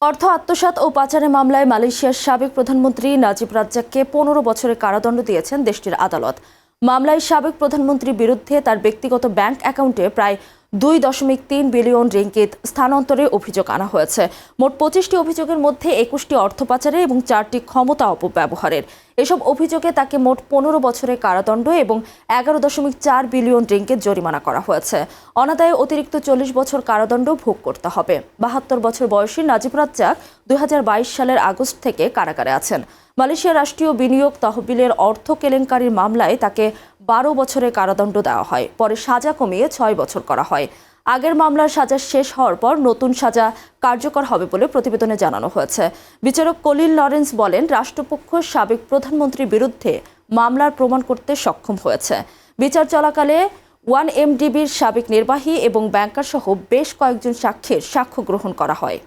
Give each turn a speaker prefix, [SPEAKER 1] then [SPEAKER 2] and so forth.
[SPEAKER 1] অর্থ আত্মসাৎ ও পাচারের মামলায় মালয়েশিয়ার সাবেক প্রধানমন্ত্রী নাজিব রাজ্জাককে 15 বছরের কারাদণ্ড দিয়েছেন দেশটির আদালত। মামলায় সাবেক প্রধানমন্ত্রীর বিরুদ্ধে তার ব্যক্তিগত ব্যাংক অ্যাকাউন্টে প্রায় 2.3 বিলিয়ন রিঙ্গিত স্থানান্তরে অভিযোগ আনা হয়েছে। মোট 25টি অভিযোগের মধ্যে 21টি অর্থ পাচারের এবং 4টি ক্ষমতা অপব্যবহারের। এসব অভিযোগে তাকে মোট 15 বছরের কারাদণ্ড এবং 11.4 বিলিয়ন রিঙ্গিত জরিমানা করা হয়েছে। অনাদায়ে অতিরিক্ত 40 বছর কারাদণ্ড ভোগ করতে হবে। 72 বছর বয়সী নাজিব রাজ্জাক 2022 সালের আগস্ট থেকে কারাগারে আছেন। মালয়েশিয়ার রাষ্ট্রীয় বিনিয়োগ তহবিলের অর্থ কেলেঙ্কারির মামলায় তাকে 12 বছরের কারাদণ্ড দেওয়া হয়। পরে সাজা কমিয়ে 6 বছর করা হয়। আগের মামলার সাজা শেষ হওয়ার পর নতুন সাজা কার্যকর হবে বলে প্রতিবেদনে জানানো হয়েছে। বিচারক কলিন লরেন্স বলেন, রাষ্ট্রপক্ষ সাবেক প্রধানমন্ত্রীর বিরুদ্ধে মামলার প্রমাণ করতে সক্ষম হয়েছে। বিচার চলাকালে 1MDBর সাবেক নির্বাহী এবং ব্যাংকার সহ বেশ কয়েকজন সাক্ষীর সাক্ষ্য গ্রহণ করা হয়।